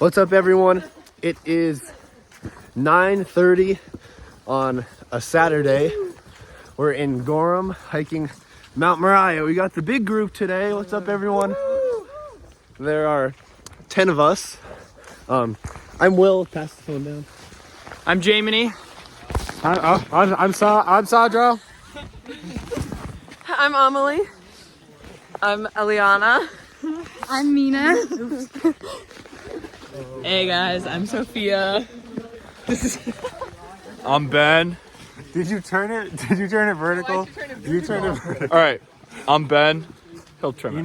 What's up, everyone? It is 9:30 on a Saturday. We're in Gorham hiking Mount Moriah. We got the big group today. What's up, everyone? There are 10 of us. I'm Will. Pass the phone down. I'm Jamie. I'm Sadro. I'm Amelie. I'm Eliana. I'm Mina. Hey guys, I'm Sophia. I'm Ben. Did you turn it vertical? You turned it vertical. All right. I'm Ben. He'll trim it. You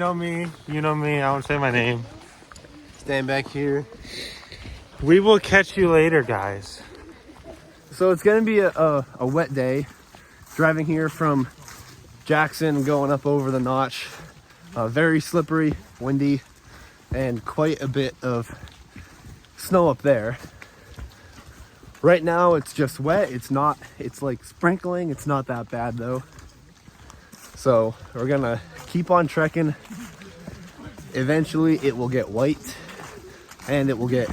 know me. I won't say my name. Stand back here. We will catch you later, guys. So it's gonna be a wet day. Driving here from Jackson, going up over the notch. Very slippery, windy, and quite a bit of snow up there. Right now it's just wet. It's like sprinkling. It's not that bad though. So we're gonna keep on trekking. Eventually it will get white and it will get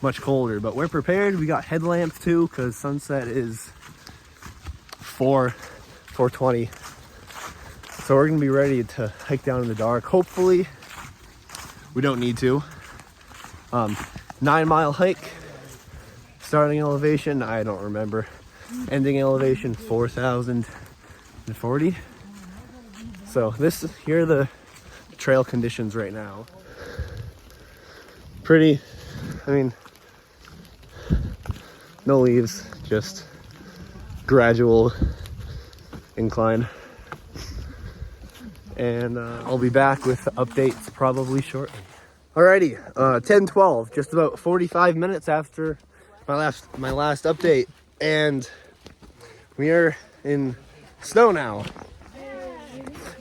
much colder, but we're prepared. We got headlamps too, because sunset is 4:20. So we're gonna be ready to hike down in the dark. Hopefully we don't need to. 9-mile hike. Starting elevation, I don't remember. Ending elevation, 4,040. So here are the trail conditions right now. Pretty, no leaves, just gradual incline. And I'll be back with updates probably shortly. Alrighty, 10:12, just about 45 minutes after my last update, and we are in snow now.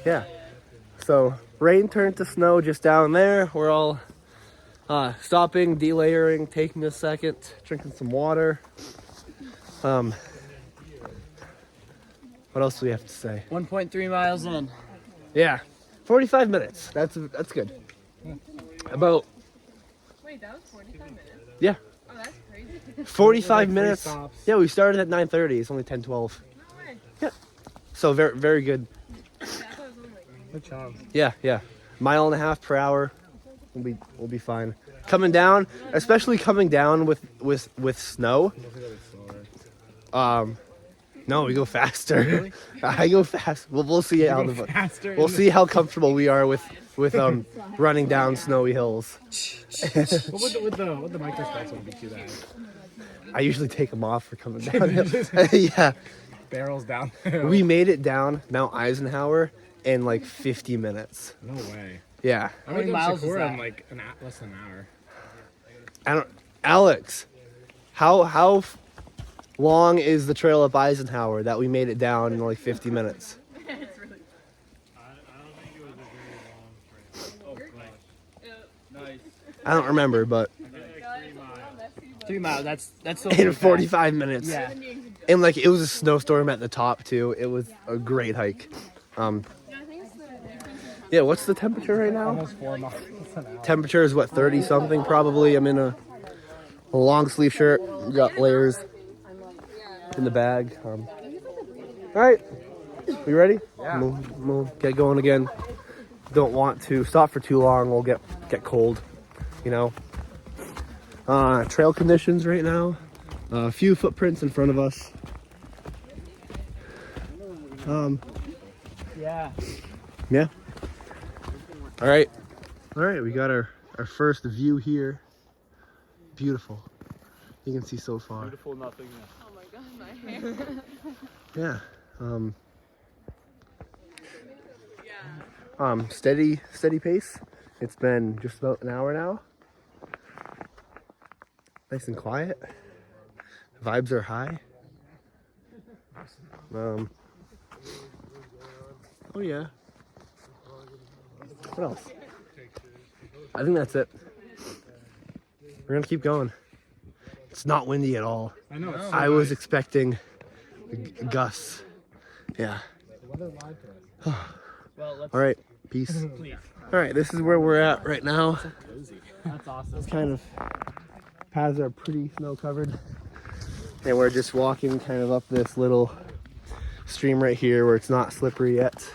Yeah, so rain turned to snow just down there. We're all stopping, delayering, taking a second, drinking some water. What else do we have to say? 1.3 miles in. Yeah, 45 minutes. That's good. About. Wait, that was 45 minutes? Yeah. Oh, that's crazy. 45 minutes. Yeah, we started at 9:30. It's only 10:12. No way. Yeah. So very, very good. Yeah, I thought it was only like Good job. Yeah. 1.5 miles per hour. We'll be fine. Coming down, especially coming down with snow. No, we go faster. Really? I go fast. We'll see we'll see how comfortable we are with running down snowy hills. With the micro specs won't be too bad. I usually take them off for coming down. Yeah. Barrels down. We made it down Mount Eisenhower in like 50 minutes. No way. Yeah. How many miles miles is that? in like less than an hour? Alex, how long is the trail up Eisenhower that we made it down in like 50 minutes? it's really I don't remember, but 3 miles. That's so in 45 minutes. Yeah. And like it was a snowstorm at the top too. It was a great hike. Yeah, what's the temperature right now? Almost 4 miles an hour. Temperature is what, 30 something probably. I'm in a long sleeve shirt. We got layers in the bag. All right, we ready? Yeah. Move, get going again. Don't want to stop for too long. We'll get cold, you know. Trail conditions right now. A few footprints in front of us. Yeah. All right. We got our first view here. Beautiful. You can see so far. Beautiful nothingness. Oh my god, my hair. Yeah. Yeah. Steady pace. It's been just about an hour now. Nice and quiet. Vibes are high. Oh yeah. What else? I think that's it. We're gonna keep going. It's not windy at all. I know. It's so I was nice. expecting gusts. Yeah. Well, let's All right. Peace. All right, this is where we're at right now. That's awesome. It's kind of, paths are pretty snow covered. And we're just walking kind of up this little stream right here where it's not slippery yet.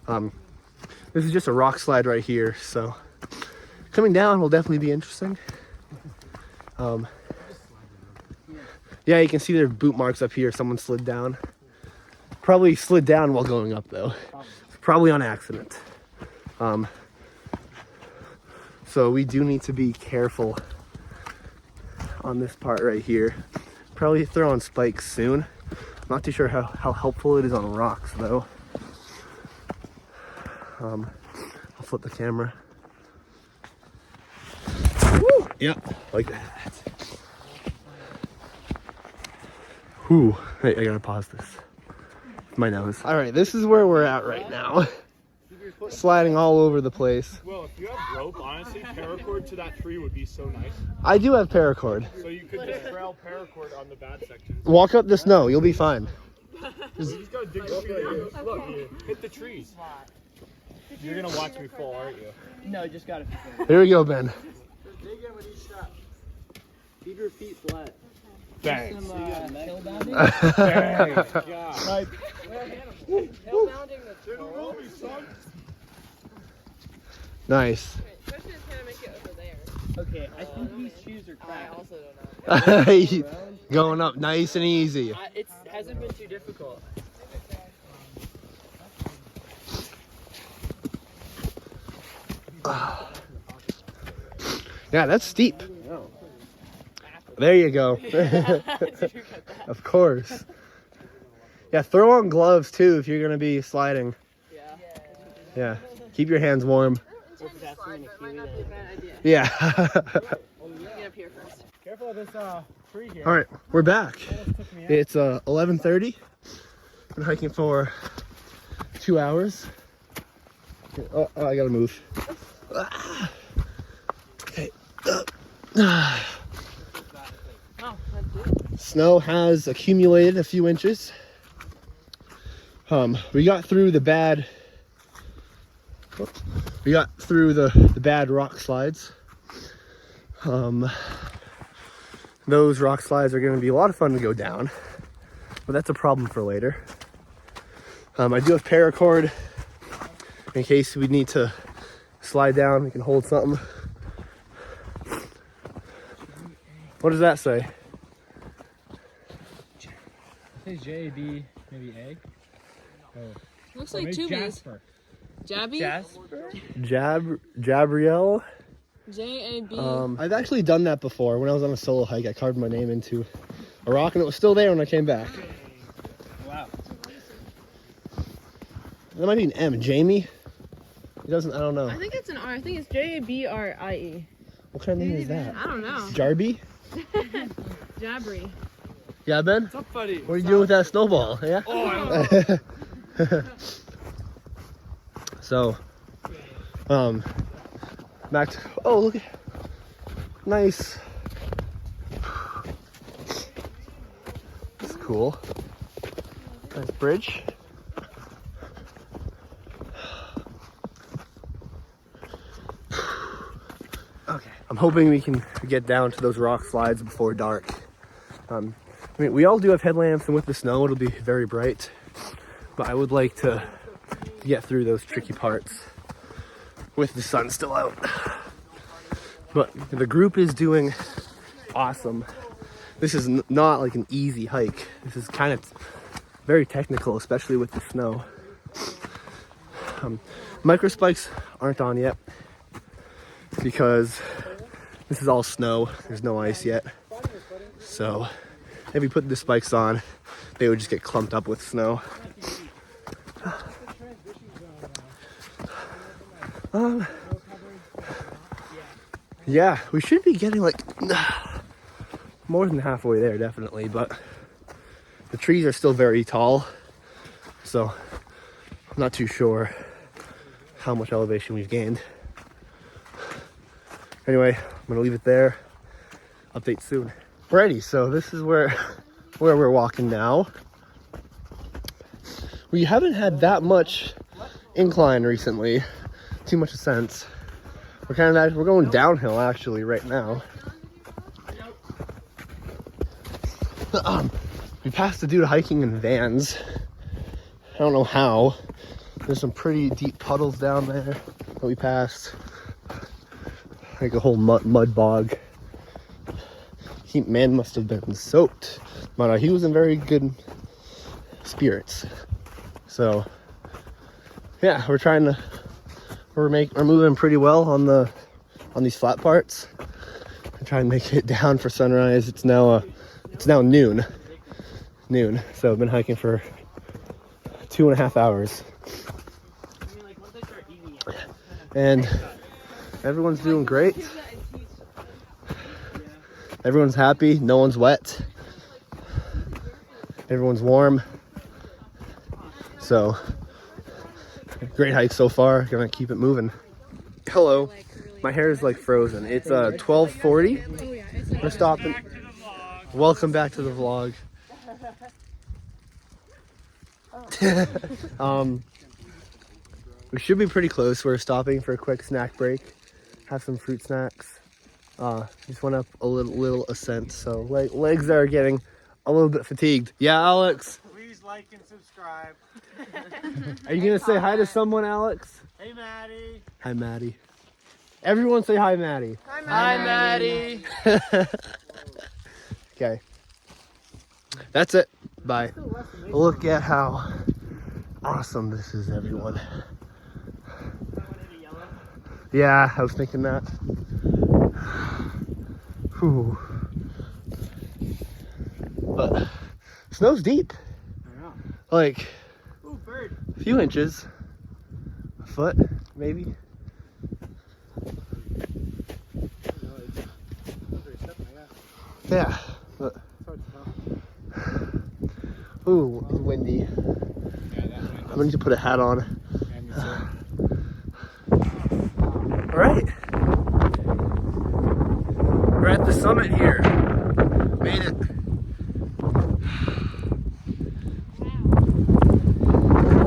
This is just a rock slide right here, so coming down will definitely be interesting. Yeah, you can see their boot marks up here. Someone slid down. Probably slid down while going up though. Probably on accident. So we do need to be careful on this part right here. Probably throw on spikes soon. I'm not too sure how helpful it is on rocks though. I'll flip the camera. Woo! Yep, like that. Whew. Wait, I gotta pause this. My nose. All right, this is where we're at right now. Sliding all over the place. Well, if you have rope, honestly, paracord to that tree would be so nice. I do have paracord. So you could just trail paracord on the bad sections. Walk up the snow, you'll be fine. You just gotta dig the tree. Look, hit the trees. You're gonna watch me fall, aren't you? No, just gotta. Here we go, Ben. Dig in with each step. Keep your feet flat. Thanks. Some hill bounding. Thanks. God. Hill bounding that's tall. Nice. Question is, can I make it over there? Okay, I think these shoes are I cracked. also don't know. Going up nice and easy. It hasn't been too difficult. Yeah, that's steep. There you go. Of course. Yeah, throw on gloves too if you're gonna be sliding. Yeah. Yeah, keep your hands warm. Might not be a bad idea. Yeah. Get up here first. Careful of this tree here. All right, we're back. It's 11:30. Been hiking for 2 hours. Oh, I gotta move. Okay. Snow has accumulated a few inches. We got through the bad. We got through the bad rock slides. Those rock slides are going to be a lot of fun to go down, but that's a problem for later. I do have paracord in case we need to slide down. We can hold something. What does that say? Say J, B, maybe A. Looks like two B's. Jabby? Jabriel. J-A-B. I've actually done that before. When I was on a solo hike, I carved my name into a rock and it was still there when I came back. Wow. That might be an M. Jamie? It doesn't, I don't know. I think it's an R. I think it's J-A-B-R-I-E. What kind of name is that? I don't know. Jarby? Jabry. Yeah, Ben? What's up, buddy? What are you doing with that snowball? Yeah? Oh, I So, back to, oh, look at, nice. That's cool. Nice bridge. Okay, I'm hoping we can get down to those rock slides before dark. I mean, we all do have headlamps, and with the snow, it'll be very bright. But I would like to get through those tricky parts with the sun still out. But the group is doing awesome. This is not like an easy hike. This is kind of very technical, especially with the snow. Micro spikes aren't on yet because this is all snow. There's no ice yet. So if we put the spikes on, they would just get clumped up with snow. Yeah, we should be getting like more than halfway there, definitely, but the trees are still very tall, so I'm not too sure how much elevation we've gained. Anyway, I'm gonna leave it there. Update soon. Alrighty, so this is where we're walking now. We haven't had that much incline recently. Too much sense. We're going downhill actually right now. We passed a dude hiking in Vans. I don't know how. There's some pretty deep puddles down there that we passed. Like a whole mud bog. Man must have been soaked, but he was in very good spirits. So yeah, we're moving pretty well on these flat parts. I'm trying to make it down for sunrise. It's now noon. So I've been hiking for 2.5 hours, and everyone's doing great. Everyone's happy. No one's wet. Everyone's warm. So, great hike so far. Gonna keep it moving. Hello. My hair is like frozen. It's 12:40. We're stopping. Welcome back to the vlog. We should be pretty close. We're stopping for a quick snack break. Have some fruit snacks. Just went up a little ascent, so legs are getting a little bit fatigued. Yeah, Alex? Please like and subscribe. Are you gonna say hi to someone, Alex? Hey, Maddie. Hi, Maddie. Everyone say hi, Maddie. Hi, Maddie. Okay. That's it. Bye. Look at how awesome this is, everyone. Yeah, I was thinking that. Whew. But snow's deep. I know. Like Ooh, bird. a few inches. A foot, maybe. Yeah. But ooh, it's windy. I'm gonna need to put a hat on. All right. We're at the summit here. Made it.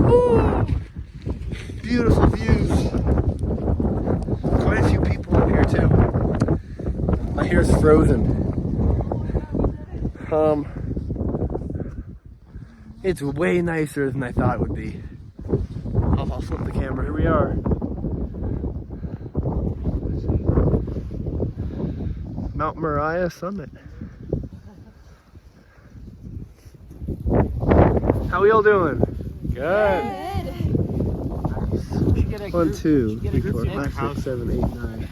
Woo! Beautiful views. Quite a few people up here too. My hair's frozen. It's way nicer than I thought it would be. I'll flip the camera. Here we are. Mount Moriah summit. How we all doing? Good. 1, 2, 3, 4, 5, 6, 7, 8, 9.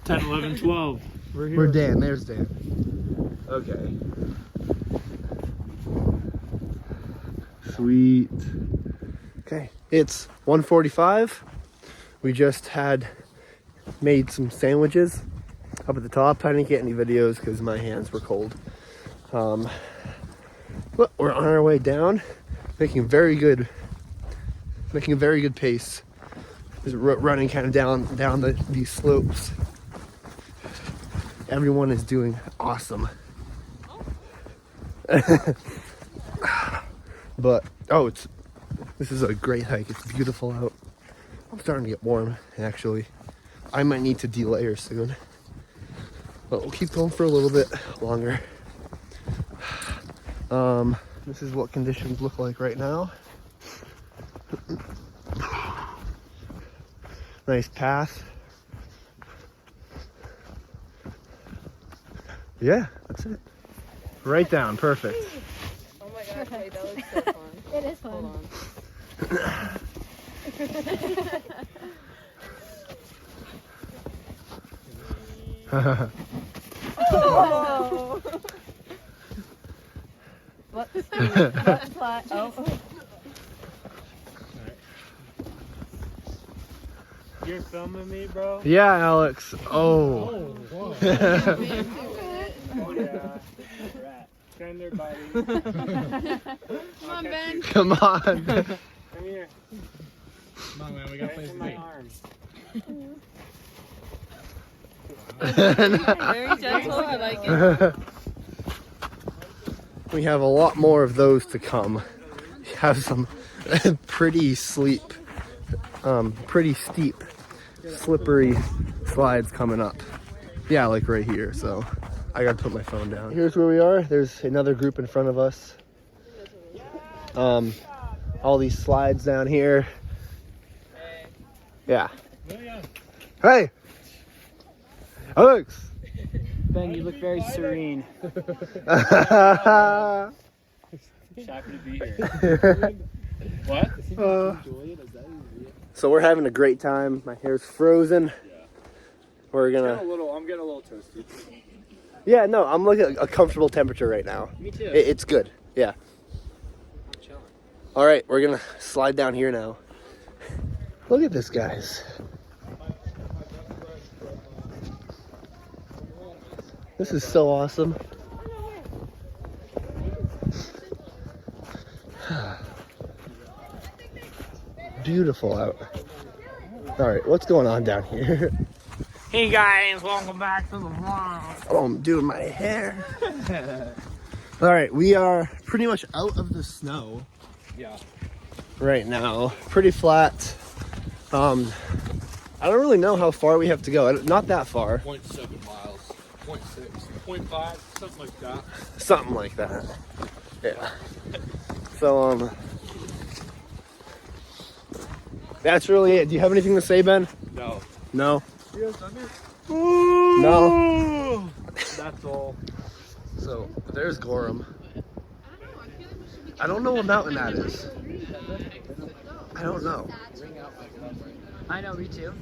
10, 11, 12. We're here. We're Dan. There's Dan. Okay. Sweet. Okay, it's 1:45. We just made some sandwiches up at the top. I didn't get any videos because my hands were cold. But we're on our way down, making a very good pace. Just running kind of down these slopes. Everyone is doing awesome. But this is a great hike. It's beautiful out. I'm starting to get warm, actually. I might need to delayer soon. But we'll keep going for a little bit longer. This is what conditions look like right now. Nice path. Yeah, that's it. Right down, perfect. Oh my gosh, wait, that looks so fun. It is fun. Hold on. Oh. What? What's flat? Oh. You're filming me, bro? Yeah, Alex. Oh. Oh, yeah. Rat. Stand there, buddy. Come on, Ben. Come on. Come here. Come on, man. We got places to my be. arm. Very gentle, I like it. We have a lot more of those to come. We have some pretty steep pretty steep, slippery slides coming up. Yeah, like right here. So I gotta put my phone down. Here's where we are. There's another group in front of us. All these slides down here. Yeah. Hey, Alex. Ben, you look very serene. Happy to be here. What? So we're having a great time. My hair's frozen. We're I'm gonna. getting a little toasty. Yeah, no, I'm like a comfortable temperature right now. Me too. It's good. Yeah. I'm chilling. All right, we're gonna slide down here now. Look at this, guys. This is so awesome. Beautiful out. All right, what's going on down here? Hey guys, welcome back to the vlog. Oh, I'm doing my hair. All right, we are pretty much out of the snow. Yeah. Right now, pretty flat. I don't really know how far we have to go. Not that far. 0.7 miles. 0.6. 0.5. Something like that. Something like that. Yeah. So that's really it. Do you have anything to say, Ben? No. No. You guys done it? No. That's all. So there's Gorham. I don't know what mountain that is. I don't know. I know, me too.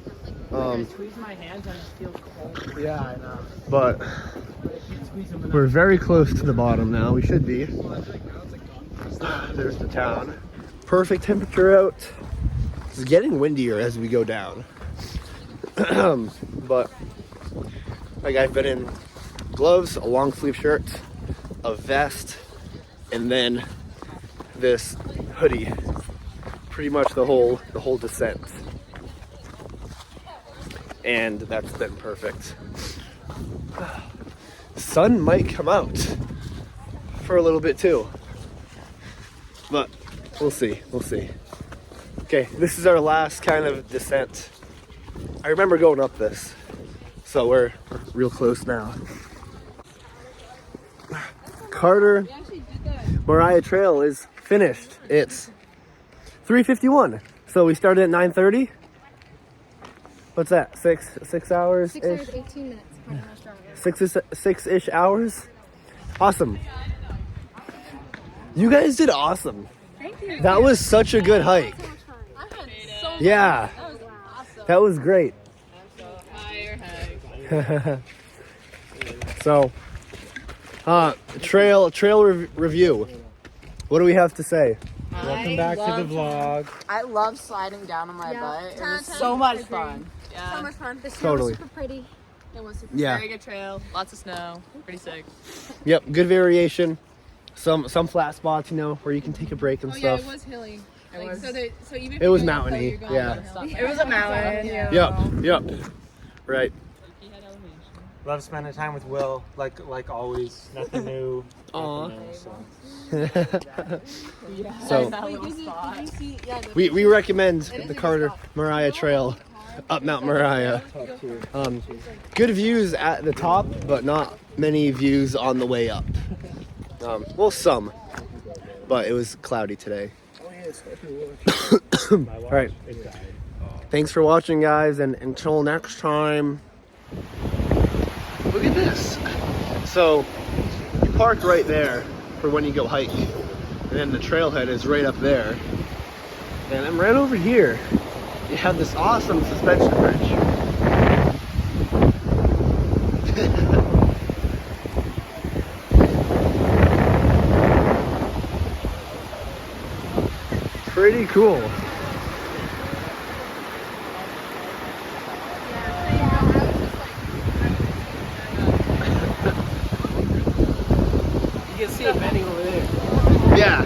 I squeeze my hands and I just feel cold. Yeah, I know. But we're very close to the bottom now. We should be. There's the town. Perfect temperature out. It's getting windier as we go down. But like I've been in gloves, a long sleeve shirt, a vest, and then this hoodie. Pretty much the whole descent. And that's been perfect. Sun might come out for a little bit too. But we'll see. Okay, this is our last kind of descent. I remember going up this. So we're real close now. Carter Moriah Trail is finished. It's 3:51. So we started at 9:30. What's that? 6 hours? 6 hours, 18 minutes. Pardon my strong. Six-ish hours. Awesome. You guys did awesome. Thank you. That was such a good hike. I had so much Yeah. fun. That was awesome. That was great. So, trail review. What do we have to say? Welcome back to the vlog. I love sliding down on my Yeah. butt. It was 10 so much agree. fun. Yeah. So much fun. The snow Totally. was super pretty. It was super Yeah. very good trail. Lots of snow. Pretty sick. Yep, good variation. Some flat spots, where you can take a break and stuff. was hilly. It was. It So even if was you go uphill, mountainy, you're going yeah. downhill. It was a mountain. Yep. Right. Love spending time with Will, like always. Nothing new. Aw. Nothing new, so. So That little spot. we recommend the Carter Moriah Trail up Mount Moriah. Good views at the top, but not many views on the way up. Well, some, but it was cloudy today. All right. Thanks for watching, guys, and until next time. Look at this. So you park right there for when you go hike, and then the trailhead is right up there. And then right over here, you have this awesome suspension bridge. Pretty cool. You can see it bending over there. Yeah.